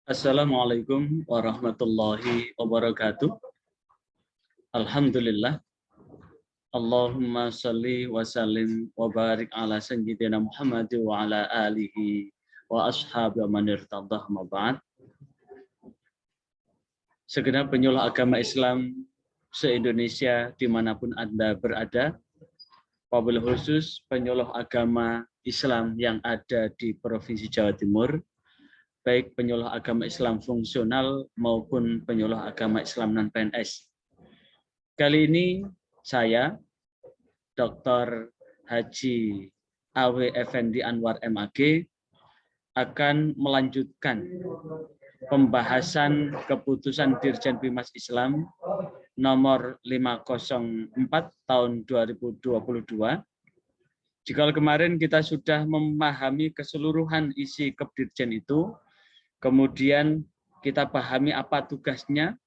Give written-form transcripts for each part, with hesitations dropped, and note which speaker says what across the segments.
Speaker 1: Assalamualaikum warahmatullahi wabarakatuh. Alhamdulillah. Allahumma salli wa sallim wa barik ala sayyidina Muhammad wa ala alihi wa ashabi man irtadah ma ba'd. Segenap penyuluh agama Islam se-Indonesia dimanapun Anda berada, wabil khusus penyuluh agama Islam yang ada di Provinsi Jawa Timur, baik penyuluh agama Islam fungsional maupun penyuluh agama Islam non-PNS. Kali ini saya, Dr. Haji A.W. Effendi Anwar MAG, akan melanjutkan pembahasan keputusan Dirjen Bimas Islam nomor 504 tahun 2022. Jika kemarin kita sudah memahami keseluruhan isi Kepdirjen itu, kemudian kita pahami apa tugasnya,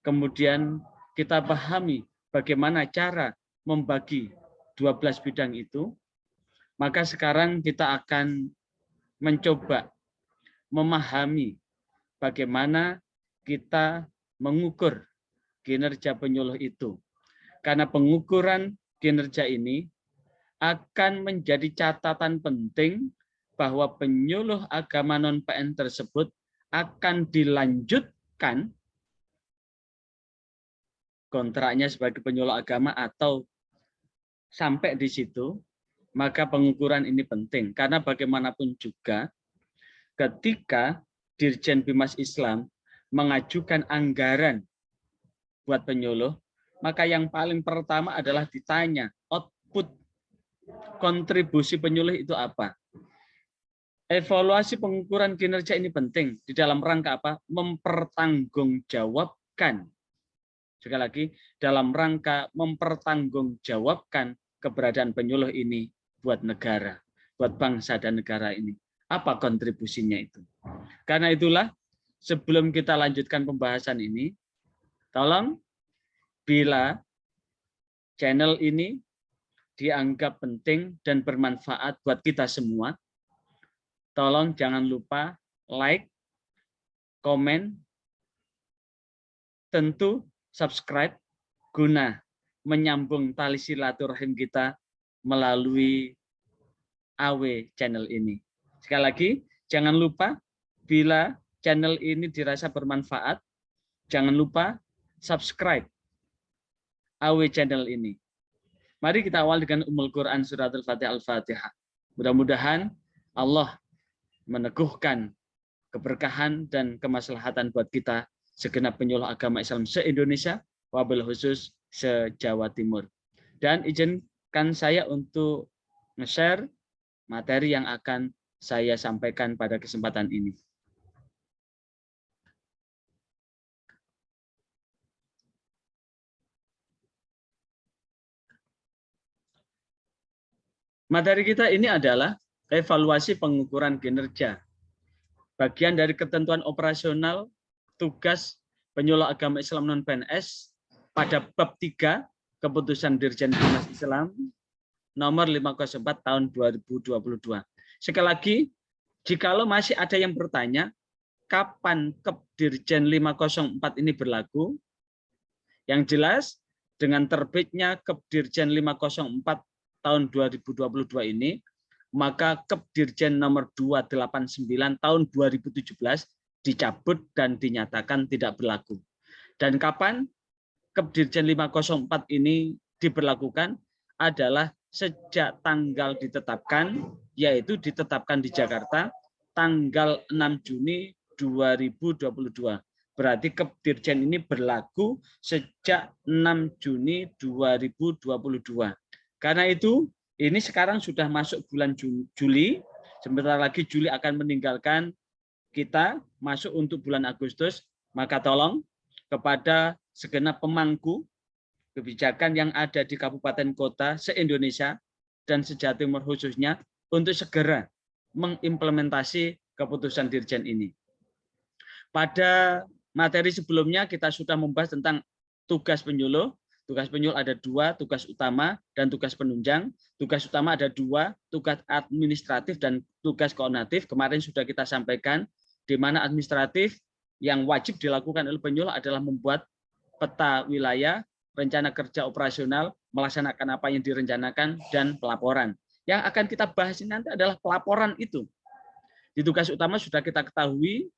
Speaker 1: kemudian kita pahami bagaimana cara membagi 12 bidang itu, maka sekarang kita akan mencoba memahami bagaimana kita mengukur kinerja penyuluh itu. Karena pengukuran kinerja ini akan menjadi catatan penting bahwa penyuluh agama non-PN tersebut akan dilanjutkan kontraknya sebagai penyuluh agama atau sampai di situ, maka pengukuran ini penting. Karena bagaimanapun juga ketika Dirjen Bimas Islam mengajukan anggaran buat penyuluh, maka yang paling pertama adalah ditanya output kontribusi penyuluh itu apa. Evaluasi pengukuran kinerja ini penting di dalam rangka apa? Mempertanggungjawabkan. Sekali lagi, dalam rangka mempertanggungjawabkan keberadaan penyuluh ini buat negara, buat bangsa dan negara ini. Apa kontribusinya itu? Karena itulah, sebelum kita lanjutkan pembahasan ini, tolong bila channel ini dianggap penting dan bermanfaat buat kita semua, tolong jangan lupa like, komen, tentu subscribe guna menyambung tali silaturahim kita melalui AW channel ini. Sekali lagi, jangan lupa bila channel ini dirasa bermanfaat, jangan lupa subscribe AW channel ini. Mari kita awal dengan Ummul Quran Surat Al-Fatihah Al-Fatihah. Mudah-mudahan Allah meneguhkan keberkahan dan kemaslahatan buat kita segenap penyuluh agama Islam se-Indonesia, wabil khusus se-Jawa Timur. Dan izinkan saya untuk nge-share materi yang akan saya sampaikan pada kesempatan ini. Materi kita ini adalah evaluasi pengukuran kinerja. Bagian dari ketentuan operasional tugas penyuluh agama Islam non-PNS pada bab 3 keputusan Dirjen Bimas Islam nomor 504 tahun 2022. Sekali lagi, jikalau masih ada yang bertanya, kapan Kepdirjen 504 ini berlaku? Yang jelas, dengan terbitnya Kepdirjen 504 tahun 2022 ini, maka Kepdirjen nomor 289 tahun 2017 dicabut dan dinyatakan tidak berlaku. Dan kapan Kepdirjen 504 ini diberlakukan adalah sejak tanggal ditetapkan, yaitu ditetapkan di Jakarta tanggal 6 Juni 2022. Berarti Kepdirjen ini berlaku sejak 6 Juni 2022. Karena itu, ini sekarang sudah masuk bulan Juli, sebentar lagi Juli akan meninggalkan kita, masuk untuk bulan Agustus, maka tolong kepada segenap pemangku kebijakan yang ada di kabupaten kota se-Indonesia dan se-Jawa Timur khususnya untuk segera mengimplementasi keputusan Dirjen ini. Pada materi sebelumnya kita sudah membahas tentang tugas penyuluh. Tugas penyuluh ada 2, tugas utama dan tugas penunjang. Tugas utama ada 2, tugas administratif dan tugas koordinatif. Kemarin sudah kita sampaikan di mana administratif yang wajib dilakukan oleh penyuluh adalah membuat peta wilayah, rencana kerja operasional, melaksanakan apa yang direncanakan, dan pelaporan. Yang akan kita bahas ini nanti adalah pelaporan itu. Di tugas utama sudah kita ketahui,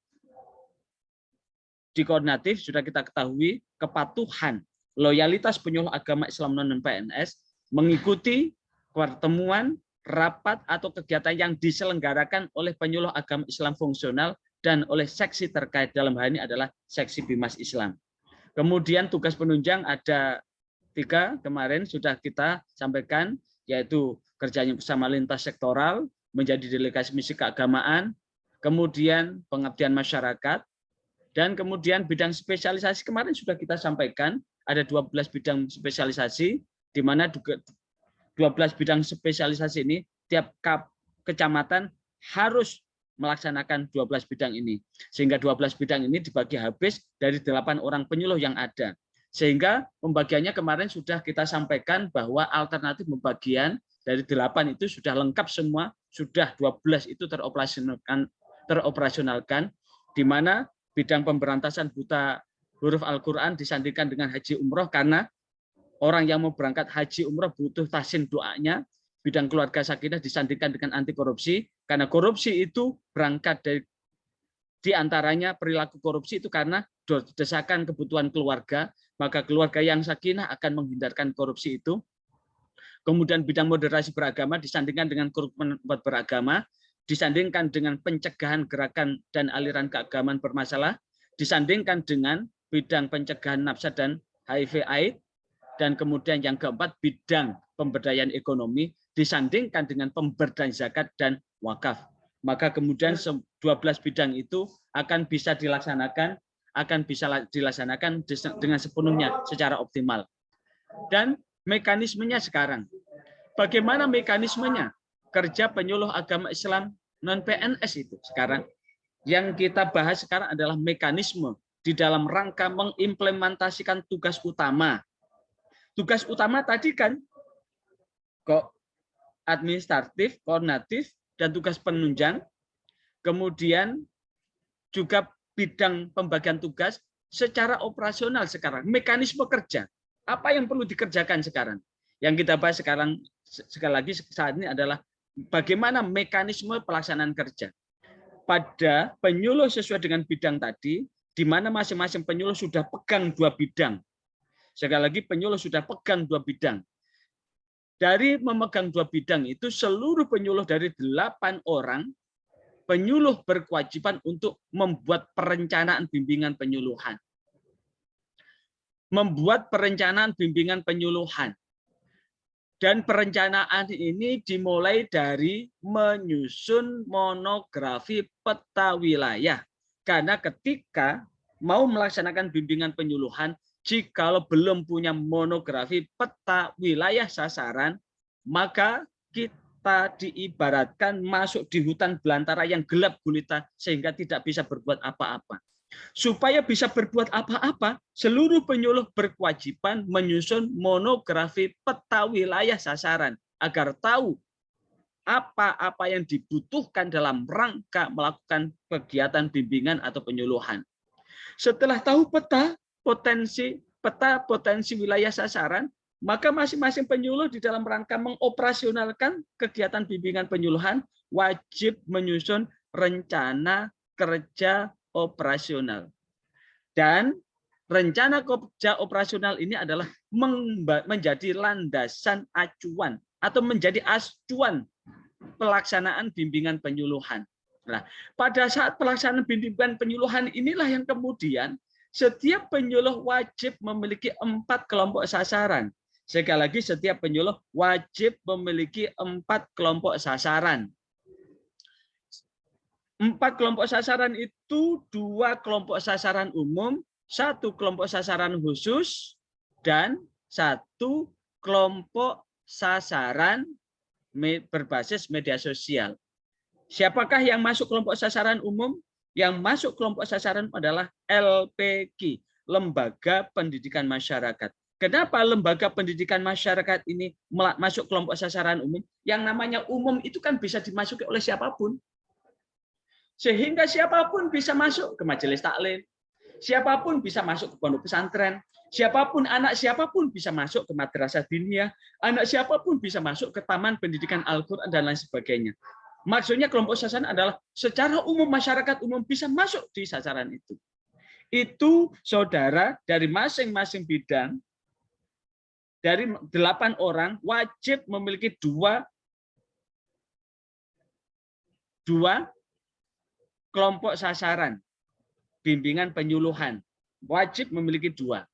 Speaker 1: di koordinatif sudah kita ketahui kepatuhan, loyalitas penyuluh agama Islam non-PNS mengikuti pertemuan, rapat, atau kegiatan yang diselenggarakan oleh penyuluh agama Islam fungsional dan oleh seksi terkait, dalam hal ini adalah seksi Bimas Islam. Kemudian tugas penunjang ada 3 kemarin sudah kita sampaikan, yaitu kerjanya bersama lintas sektoral, menjadi delegasi misi keagamaan, kemudian pengabdian masyarakat, dan kemudian bidang spesialisasi kemarin sudah kita sampaikan, ada 12 bidang spesialisasi, di mana 12 bidang spesialisasi ini tiap kecamatan harus melaksanakan 12 bidang ini. Sehingga 12 bidang ini dibagi habis dari 8 orang penyuluh yang ada. Sehingga pembagiannya kemarin sudah kita sampaikan bahwa alternatif pembagian dari 8 itu sudah lengkap semua, sudah 12 itu teroperasionalkan, di mana bidang pemberantasan buta huruf Al-Quran disandingkan dengan haji umroh, karena orang yang mau berangkat haji umroh butuh tahsin doanya. Bidang keluarga sakinah disandingkan dengan anti korupsi, karena korupsi itu berangkat dari diantaranya perilaku korupsi itu karena desakan kebutuhan keluarga, maka keluarga yang sakinah akan menghindarkan korupsi itu. Kemudian bidang moderasi beragama disandingkan dengan komitmen beragama, disandingkan dengan pencegahan gerakan dan aliran keagamaan bermasalah, disandingkan dengan bidang pencegahan nafsa dan HIV/AIDS, dan kemudian yang keempat bidang pemberdayaan ekonomi disandingkan dengan pemberdayaan zakat dan wakaf. Maka kemudian 12 bidang itu akan bisa dilaksanakan dengan sepenuhnya secara optimal. Dan mekanismenya sekarang, bagaimana mekanismenya kerja penyuluh agama Islam non-PNS itu sekarang? Yang kita bahas sekarang adalah mekanisme di dalam rangka mengimplementasikan tugas utama. Tugas utama tadi kan kok administratif, koordinatif, dan tugas penunjang, kemudian juga bidang pembagian tugas secara operasional sekarang, mekanisme kerja. Apa yang perlu dikerjakan sekarang? Yang kita bahas sekarang, sekali lagi saat ini adalah bagaimana mekanisme pelaksanaan kerja. Pada penyuluh sesuai dengan bidang tadi, di mana masing-masing penyuluh sudah pegang 2 bidang. Sekali lagi penyuluh sudah pegang 2 bidang. Dari memegang 2 bidang itu, seluruh penyuluh dari 8 orang, penyuluh berkewajiban untuk membuat perencanaan bimbingan penyuluhan. Membuat perencanaan bimbingan penyuluhan. Dan perencanaan ini dimulai dari menyusun monografi peta wilayah. Karena ketika mau melaksanakan bimbingan penyuluhan, jikalau belum punya monografi peta wilayah sasaran, maka kita diibaratkan masuk di hutan belantara yang gelap gulita sehingga tidak bisa berbuat apa-apa. Supaya bisa berbuat apa-apa, seluruh penyuluh berkewajiban menyusun monografi peta wilayah sasaran agar tahu apa-apa yang dibutuhkan dalam rangka melakukan kegiatan bimbingan atau penyuluhan. Setelah tahu potensi wilayah sasaran, maka masing-masing penyuluh di dalam rangka mengoperasionalkan kegiatan bimbingan penyuluhan wajib menyusun rencana kerja operasional. Dan rencana kerja operasional ini adalah menjadi landasan acuan atau menjadi acuan pelaksanaan bimbingan penyuluhan. Nah, pada saat pelaksanaan bimbingan penyuluhan inilah yang kemudian setiap penyuluh wajib memiliki 4 kelompok sasaran. Sekali lagi, setiap penyuluh wajib memiliki 4 kelompok sasaran. 4 kelompok sasaran itu 2 kelompok sasaran umum, 1 kelompok sasaran khusus, dan 1 kelompok sasaran berbasis media sosial. Siapakah yang masuk kelompok sasaran umum? Yang masuk kelompok sasaran adalah LPG, Lembaga Pendidikan Masyarakat. Kenapa lembaga pendidikan masyarakat ini masuk kelompok sasaran umum? Yang namanya umum itu kan bisa dimasuki oleh siapapun. Sehingga siapapun bisa masuk ke majelis taklim, siapapun bisa masuk ke pondok pesantren, siapapun, anak siapapun bisa masuk ke madrasah diniyah, anak siapapun bisa masuk ke taman pendidikan Al-Quran dan lain sebagainya. Maksudnya kelompok sasaran adalah secara umum masyarakat umum bisa masuk di sasaran itu. Itu saudara dari masing-masing bidang, dari 8 orang wajib memiliki dua kelompok sasaran bimbingan penyuluhan. Wajib memiliki 2.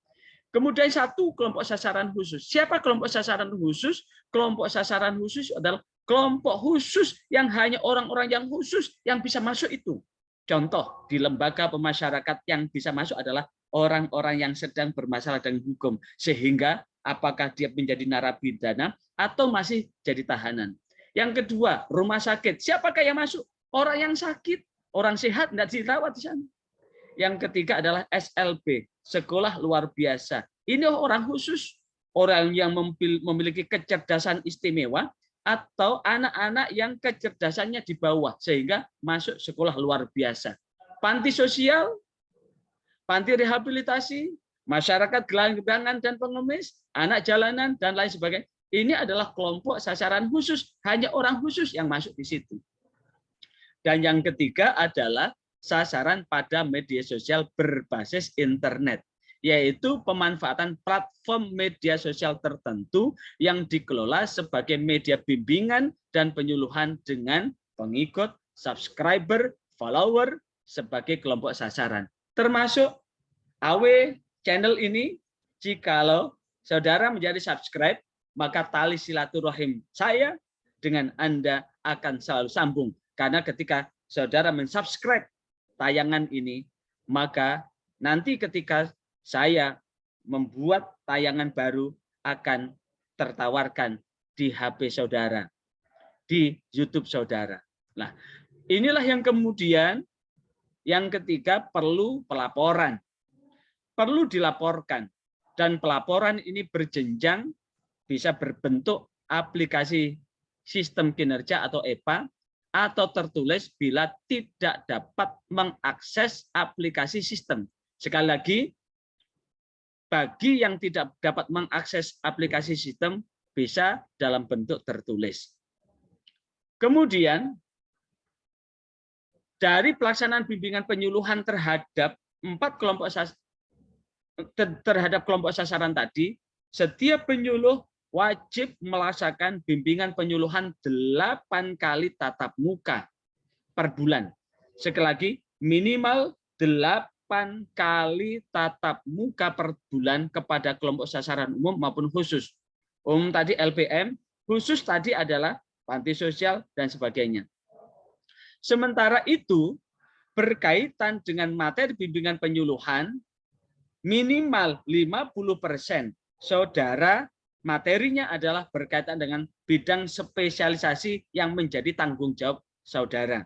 Speaker 1: Kemudian 1 kelompok sasaran khusus. Siapa kelompok sasaran khusus? Kelompok sasaran khusus adalah kelompok khusus yang hanya orang-orang yang khusus yang bisa masuk itu. Contoh, di lembaga pemasyarakat yang bisa masuk adalah orang-orang yang sedang bermasalah dengan hukum. Sehingga apakah dia menjadi narapidana atau masih jadi tahanan. Yang kedua, rumah sakit. Siapakah yang masuk? Orang yang sakit, orang sehat, tidak dirawat di sana. Yang ketiga adalah SLB, sekolah luar biasa. Ini orang khusus, orang yang memiliki kecerdasan istimewa, atau anak-anak yang kecerdasannya di bawah, sehingga masuk sekolah luar biasa. Panti sosial, panti rehabilitasi, masyarakat gelandangan dan pengemis, anak jalanan, dan lain sebagainya. Ini adalah kelompok sasaran khusus, hanya orang khusus yang masuk di situ. Dan yang ketiga adalah sasaran pada media sosial berbasis internet, yaitu pemanfaatan platform media sosial tertentu yang dikelola sebagai media bimbingan dan penyuluhan dengan pengikut, subscriber, follower sebagai kelompok sasaran. Termasuk AW channel ini, jikalau saudara menjadi subscribe, maka tali silaturahim saya dengan Anda akan selalu sambung. Karena ketika saudara mensubscribe tayangan ini, maka nanti ketika saya membuat tayangan baru akan tertawarkan di HP saudara, di YouTube saudara. Nah, inilah yang kemudian yang ketiga perlu pelaporan. Perlu dilaporkan. Dan pelaporan ini berjenjang, bisa berbentuk aplikasi sistem kinerja atau EPA, atau tertulis bila tidak dapat mengakses aplikasi sistem. Sekali lagi, bagi yang tidak dapat mengakses aplikasi sistem, bisa dalam bentuk tertulis. Kemudian, dari pelaksanaan bimbingan penyuluhan terhadap kelompok sasaran tadi, setiap penyuluh wajib melaksanakan bimbingan penyuluhan 8 kali tatap muka per bulan. Sekali lagi, minimal 8 kali tatap muka per bulan kepada kelompok sasaran umum maupun khusus. Umum tadi LPM, khusus tadi adalah panti sosial dan sebagainya. Sementara itu, berkaitan dengan materi bimbingan penyuluhan, minimal 50% saudara materinya adalah berkaitan dengan bidang spesialisasi yang menjadi tanggung jawab saudara.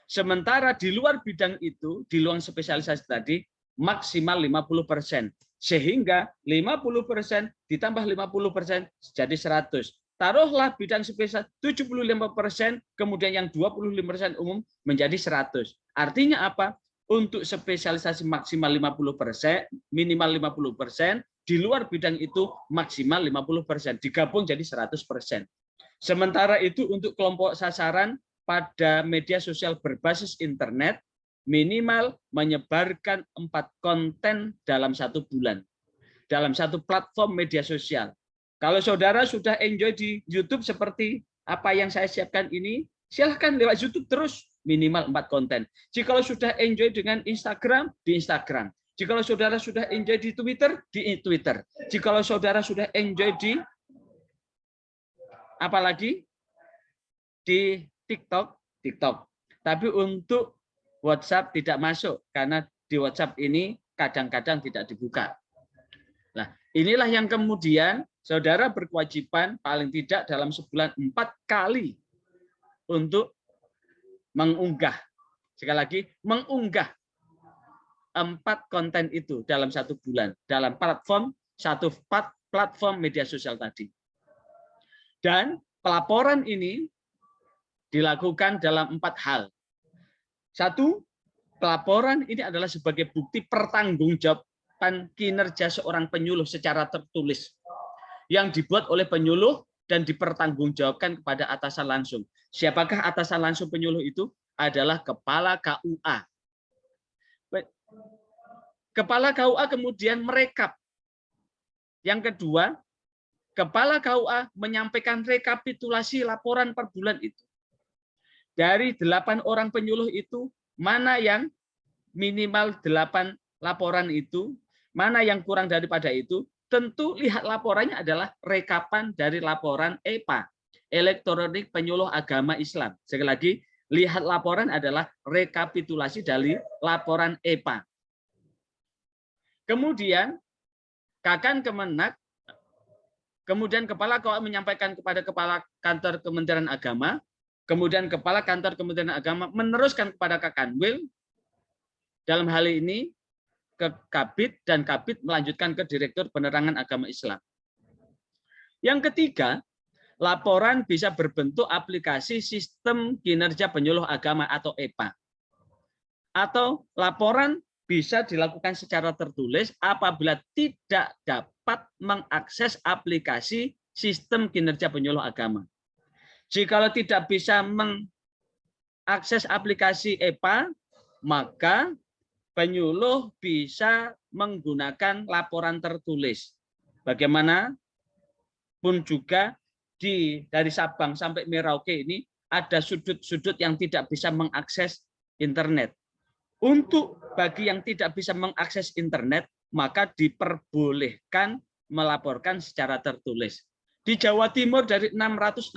Speaker 1: Sementara di luar bidang itu, di luar spesialisasi tadi, maksimal 50%. Sehingga 50% ditambah 50% jadi 100. Taruhlah bidang spesial 75%, kemudian yang 25% umum menjadi 100. Artinya apa? Untuk spesialisasi maksimal 50%, minimal 50%, di luar bidang itu maksimal 50%, digabung jadi 100%. Sementara itu untuk kelompok sasaran pada media sosial berbasis internet, minimal menyebarkan 4 konten dalam 1 bulan, dalam 1 platform media sosial. Kalau saudara sudah enjoy di YouTube seperti apa yang saya siapkan ini, silahkan lewat YouTube terus, minimal 4 konten. Jika sudah enjoy dengan Instagram, di Instagram. Jika saudara sudah enjoy di Twitter, di Twitter. Jika saudara sudah enjoy di apalagi di TikTok, TikTok. Tapi untuk WhatsApp tidak masuk karena di WhatsApp ini kadang-kadang tidak dibuka. Nah, inilah yang kemudian saudara berkewajiban paling tidak dalam sebulan 4 kali untuk mengunggah. Sekali lagi, mengunggah 4 konten itu dalam 1 bulan dalam platform media sosial tadi. Dan pelaporan ini dilakukan dalam 4 hal. Satu, pelaporan ini adalah sebagai bukti pertanggungjawaban kinerja seorang penyuluh secara tertulis yang dibuat oleh penyuluh dan dipertanggungjawabkan kepada atasan langsung. Siapakah atasan langsung penyuluh itu? Adalah Kepala KUA. Kepala KUA kemudian merekap. Yang kedua, Kepala KUA menyampaikan rekapitulasi laporan per bulan itu. Dari 8 orang penyuluh itu, mana yang minimal 8 laporan itu, mana yang kurang daripada itu, tentu lihat laporannya adalah rekapan dari laporan EPA, Elektronik Penyuluh Agama Islam. Sekali lagi, lihat laporan adalah rekapitulasi dari laporan EPA. Kemudian, Kakan Kemenak, kemudian Kepala KUA menyampaikan kepada Kepala Kantor Kementerian Agama, kemudian Kepala Kantor Kementerian Agama meneruskan kepada Kakanwil, dalam hal ini ke Kabid, dan Kabid melanjutkan ke Direktur Penerangan Agama Islam. Yang ketiga, laporan bisa berbentuk aplikasi Sistem Kinerja Penyuluh Agama atau EPA. Atau laporan bisa dilakukan secara tertulis apabila tidak dapat mengakses aplikasi Sistem Kinerja Penyuluh Agama. Jikalau tidak bisa mengakses aplikasi EPA, maka penyuluh bisa menggunakan laporan tertulis. Bagaimana pun juga dari Sabang sampai Merauke ini ada sudut-sudut yang tidak bisa mengakses internet. Untuk bagi yang tidak bisa mengakses internet, maka diperbolehkan melaporkan secara tertulis. Di Jawa Timur dari 666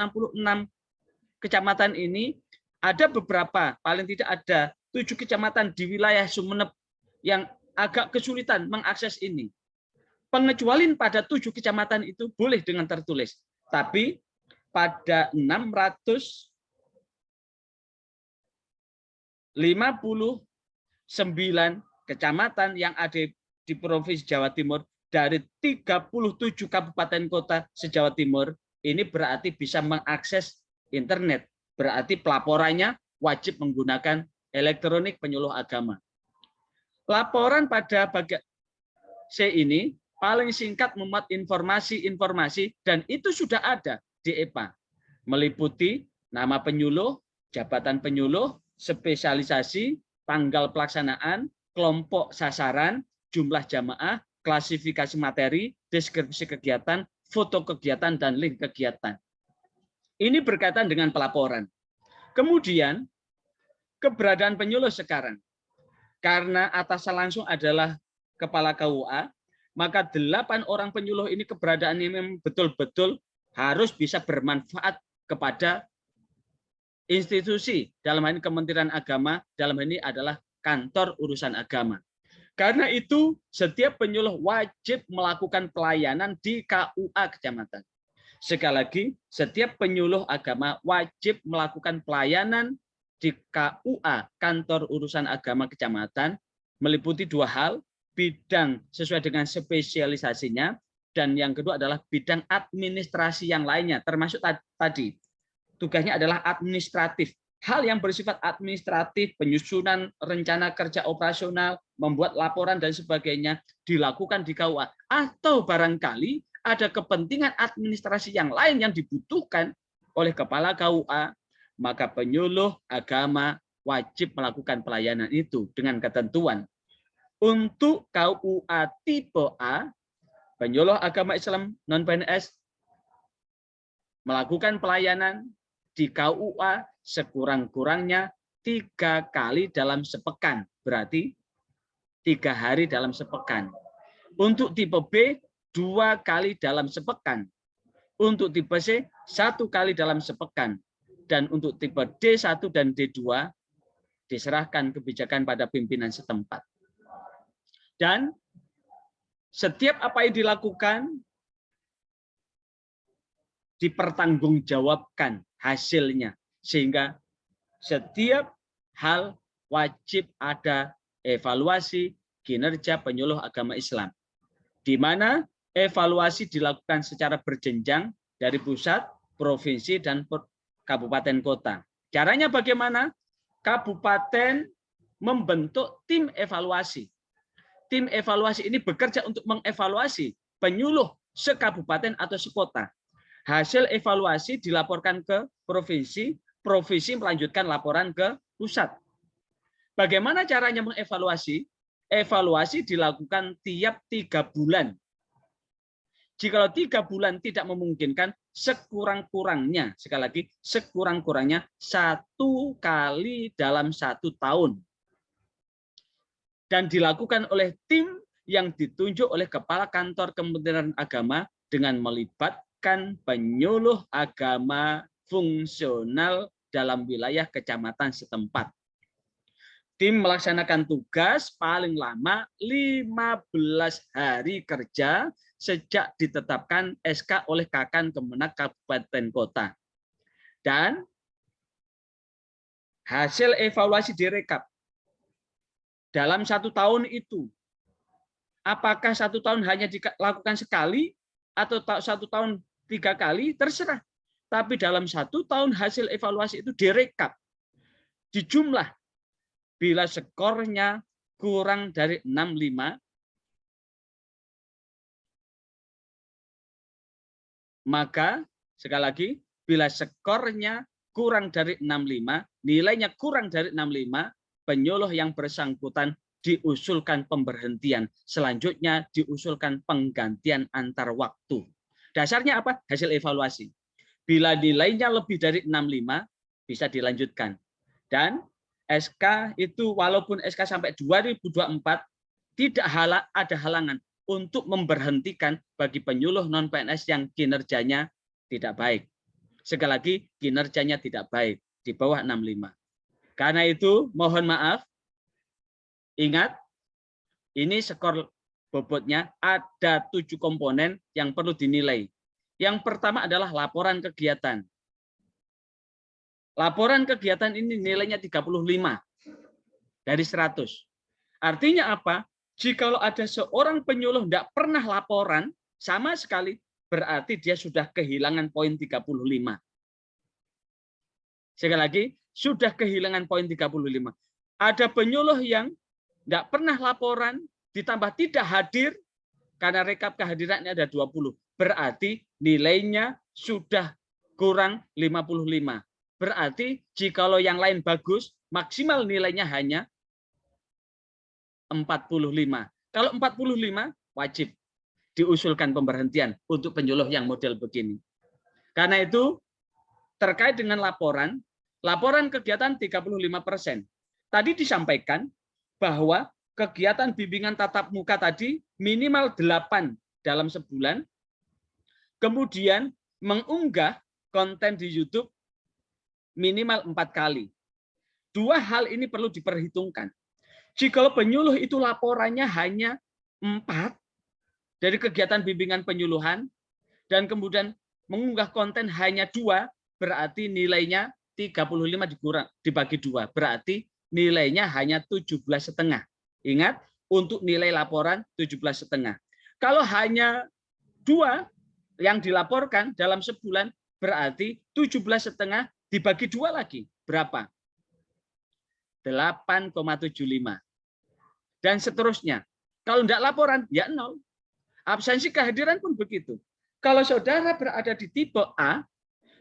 Speaker 1: kecamatan ini, ada beberapa, paling tidak ada 7 kecamatan di wilayah Sumeneb yang agak kesulitan mengakses ini. Pengecualian pada 7 kecamatan itu boleh dengan tertulis. Tapi pada 659 kecamatan yang ada di Provinsi Jawa Timur, dari 37 kabupaten kota se-Jawa Timur, ini berarti bisa mengakses internet. Berarti pelaporannya wajib menggunakan elektronik penyuluh agama. Laporan pada bagian C ini paling singkat memuat informasi-informasi, dan itu sudah ada di EPA. Meliputi nama penyuluh, jabatan penyuluh, spesialisasi, tanggal pelaksanaan, kelompok sasaran, jumlah jamaah, klasifikasi materi, deskripsi kegiatan, foto kegiatan, dan link kegiatan. Ini berkaitan dengan pelaporan. Kemudian, keberadaan penyuluh sekarang. Karena atasan langsung adalah Kepala KUA, maka 8 orang penyuluh ini keberadaannya memang betul-betul harus bisa bermanfaat kepada institusi. Dalam hal ini Kementerian Agama, dalam hal ini adalah Kantor Urusan Agama. Karena itu, setiap penyuluh wajib melakukan pelayanan di KUA kecamatan. Sekali lagi, setiap penyuluh agama wajib melakukan pelayanan di KUA, Kantor Urusan Agama Kecamatan, meliputi 2 hal, bidang sesuai dengan spesialisasinya, dan yang kedua adalah bidang administrasi yang lainnya, termasuk tadi, tugasnya adalah administratif. Hal yang bersifat administratif, penyusunan rencana kerja operasional, membuat laporan dan sebagainya dilakukan di KUA. Atau barangkali ada kepentingan administrasi yang lain yang dibutuhkan oleh Kepala KUA, maka penyuluh agama wajib melakukan pelayanan itu dengan ketentuan. Untuk KUA tipe A, penyuluh agama Islam non-PNS melakukan pelayanan di KUA sekurang-kurangnya 3 kali dalam sepekan, berarti 3 hari dalam sepekan. Untuk tipe B, 2 kali dalam sepekan. Untuk tipe C, 1 kali dalam sepekan. Dan untuk tipe D1 dan D2, diserahkan kebijakan pada pimpinan setempat. Dan setiap apa yang dilakukan, dipertanggungjawabkan hasilnya. Sehingga setiap hal wajib ada evaluasi kinerja penyuluh agama Islam, di mana evaluasi dilakukan secara berjenjang dari pusat, provinsi, dan kabupaten kota. Caranya bagaimana? kabupaten membentuk tim evaluasi. Tim evaluasi ini bekerja untuk mengevaluasi penyuluh sekabupaten atau sekota. Hasil evaluasi dilaporkan ke provinsi, provinsi melanjutkan laporan ke pusat. Bagaimana caranya mengevaluasi? Evaluasi dilakukan tiap 3 bulan. Jika 3 bulan tidak memungkinkan, sekurang-kurangnya, sekali lagi, sekurang-kurangnya 1 kali dalam 1 tahun. Dan dilakukan oleh tim yang ditunjuk oleh Kepala Kantor Kementerian Agama dengan melibatkan penyuluh agama fungsional dalam wilayah kecamatan setempat. Tim melaksanakan tugas paling lama 15 hari kerja sejak ditetapkan SK oleh Kakan Kemenak Kabupaten Kota. Dan hasil evaluasi direkap. Dalam 1 tahun itu, apakah 1 tahun hanya dilakukan sekali atau 1 tahun 3 kali, terserah. Tapi dalam 1 tahun hasil evaluasi itu direkap, dijumlah. Bila skornya kurang dari 65, maka sekali lagi, bila skornya kurang dari 65, nilainya kurang dari 65, penyuluh yang bersangkutan diusulkan pemberhentian. Selanjutnya diusulkan penggantian antar waktu. Dasarnya apa? Hasil evaluasi. Bila nilainya lebih dari 65, bisa dilanjutkan. Dan SK itu walaupun SK sampai 2024 tidak ada halangan untuk memberhentikan bagi penyuluh non-PNS yang kinerjanya tidak baik. Sekali lagi, kinerjanya tidak baik di bawah 65. Karena itu mohon maaf, ingat ini skor bobotnya ada 7 komponen yang perlu dinilai. Yang pertama adalah laporan kegiatan. Laporan kegiatan ini nilainya 35 dari 100. Artinya apa? Jika ada seorang penyuluh tidak pernah laporan sama sekali, berarti dia sudah kehilangan poin 35. Sekali lagi, sudah kehilangan poin 35. Ada penyuluh yang tidak pernah laporan, ditambah tidak hadir, karena rekap kehadirannya ada 20. Berarti nilainya sudah kurang 55. Berarti jikalau yang lain bagus, maksimal nilainya hanya 45. Kalau 45, wajib diusulkan pemberhentian untuk penyuluh yang model begini. Karena itu, terkait dengan laporan kegiatan 35%. Tadi disampaikan bahwa kegiatan bimbingan tatap muka tadi minimal 8 dalam sebulan, kemudian mengunggah konten di YouTube minimal 4 kali. 2 hal ini perlu diperhitungkan. Jika penyuluh itu laporannya hanya 4 dari kegiatan bimbingan penyuluhan, dan kemudian mengunggah konten hanya 2, berarti nilainya 35 dibagi 2, berarti nilainya hanya 17,5. Ingat, untuk nilai laporan 17,5. Kalau hanya 2 yang dilaporkan dalam sebulan, berarti 17,5 dibagi 2 lagi. Berapa? 8,75. Dan seterusnya. Kalau tidak laporan, ya 0. Absensi kehadiran pun begitu. Kalau saudara berada di tipe A,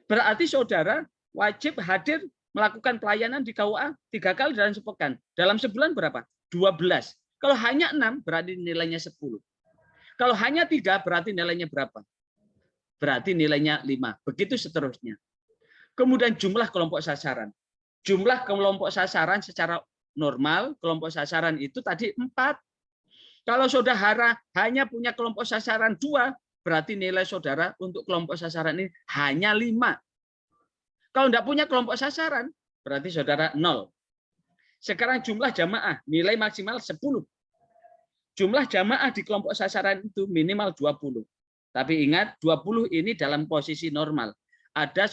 Speaker 1: berarti saudara wajib hadir melakukan pelayanan di KUA 3 kali dalam sepekan. Dalam sebulan berapa? 12. Kalau hanya 6, berarti nilainya 10. Kalau hanya 3, berarti nilainya berapa? Berarti nilainya 5. Begitu seterusnya. Kemudian jumlah kelompok sasaran. Jumlah kelompok sasaran secara normal, kelompok sasaran itu tadi 4. Kalau saudara hanya punya kelompok sasaran 2, berarti nilai saudara untuk kelompok sasaran ini hanya 5. Kalau tidak punya kelompok sasaran, berarti saudara 0. Sekarang jumlah jamaah, nilai maksimal 10. Jumlah jamaah di kelompok sasaran itu minimal 20. Tapi ingat, 20 ini dalam posisi normal. Ada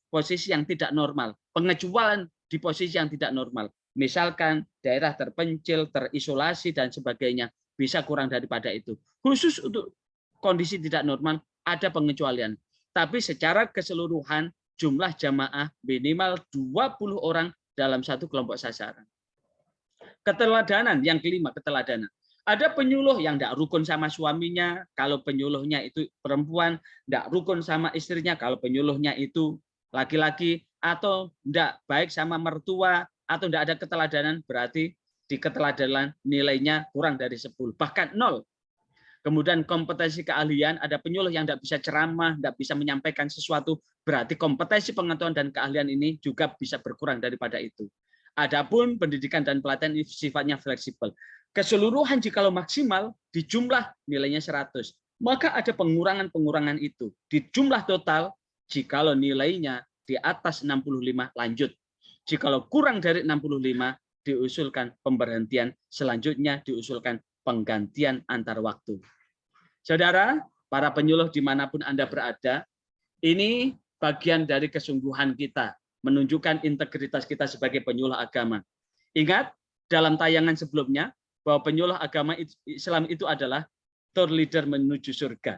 Speaker 1: posisi yang tidak normal, pengecualian di posisi yang tidak normal. Misalkan daerah terpencil, terisolasi, dan sebagainya, bisa kurang daripada itu. Khusus untuk kondisi tidak normal, ada pengecualian. Tapi secara keseluruhan, jumlah jamaah minimal 20 orang dalam satu kelompok sasaran. Keteladanan, yang kelima, keteladanan. Ada penyuluh yang tidak rukun sama suaminya, kalau penyuluhnya itu perempuan, tidak rukun sama istrinya, kalau penyuluhnya itu laki-laki, atau tidak baik sama mertua, atau tidak ada keteladanan, berarti di keteladanan nilainya kurang dari 10, bahkan 0. Kemudian kompetensi keahlian, ada penyuluh yang tidak bisa ceramah, tidak bisa menyampaikan sesuatu, berarti kompetensi pengetahuan dan keahlian ini juga bisa berkurang daripada itu. Adapun pendidikan dan pelatihan sifatnya fleksibel. Keseluruhan jikalau maksimal di jumlah nilainya 100, maka ada pengurangan-pengurangan itu. Di jumlah total, jikalau nilainya di atas 65 lanjut. Jikalau kurang dari 65, diusulkan pemberhentian, selanjutnya diusulkan penggantian antar waktu. Saudara, para penyuluh dimanapun Anda berada, ini bagian dari kesungguhan kita, menunjukkan integritas kita sebagai penyuluh agama. Ingat, dalam tayangan sebelumnya, bahwa penyuluh agama Islam itu adalah tour leader menuju surga.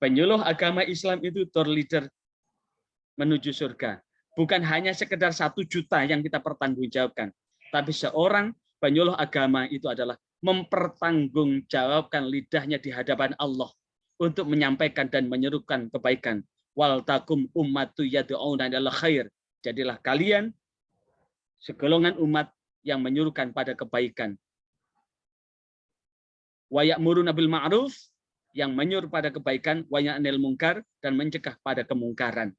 Speaker 1: Penyuluh agama Islam itu tour leader menuju surga. Bukan hanya sekedar 1 juta yang kita pertanggungjawabkan, tapi seorang penyuluh agama itu adalah mempertanggungjawabkan lidahnya di hadapan Allah untuk menyampaikan dan menyerukan kebaikan. Wal takum ummatu yad'una ilal khair. Jadilah kalian segolongan umat yang menyuruhkan pada kebaikan. Wa ya'muruna bil ma'ruf, yang menyuruh pada kebaikan, wa yanhil munkar, dan mencegah pada kemungkaran.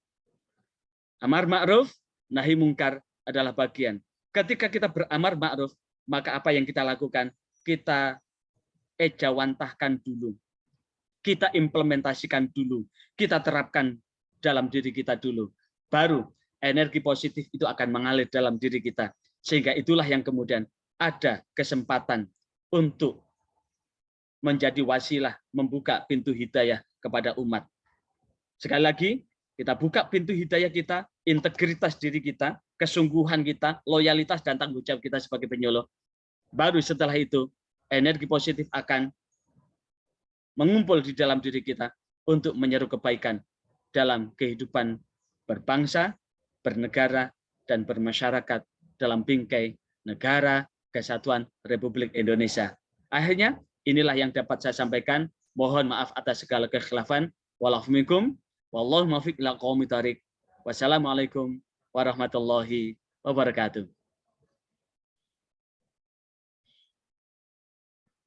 Speaker 1: Amar ma'ruf, nahi mungkar adalah bagian. Ketika kita beramar ma'ruf, maka apa yang kita lakukan? Kita ejawantahkan dulu. Kita implementasikan dulu. Kita terapkan dalam diri kita dulu. Baru energi positif itu akan mengalir dalam diri kita. Sehingga itulah yang kemudian ada kesempatan untuk menjadi wasilah membuka pintu hidayah kepada umat. Sekali lagi, kita buka pintu hidayah kita, integritas diri kita, kesungguhan kita, loyalitas dan tanggung jawab kita sebagai penyuluh. Baru setelah itu, energi positif akan mengumpul di dalam diri kita untuk menyeru kebaikan dalam kehidupan berbangsa, bernegara, dan bermasyarakat dalam bingkai negara kesatuan Republik Indonesia. Akhirnya, inilah yang dapat saya sampaikan. Mohon maaf atas segala kekhilafan. Walafumikum, wallahu muwaffiq ila aqwamit thoriq. Wassalamualaikum warahmatullahi wabarakatuh.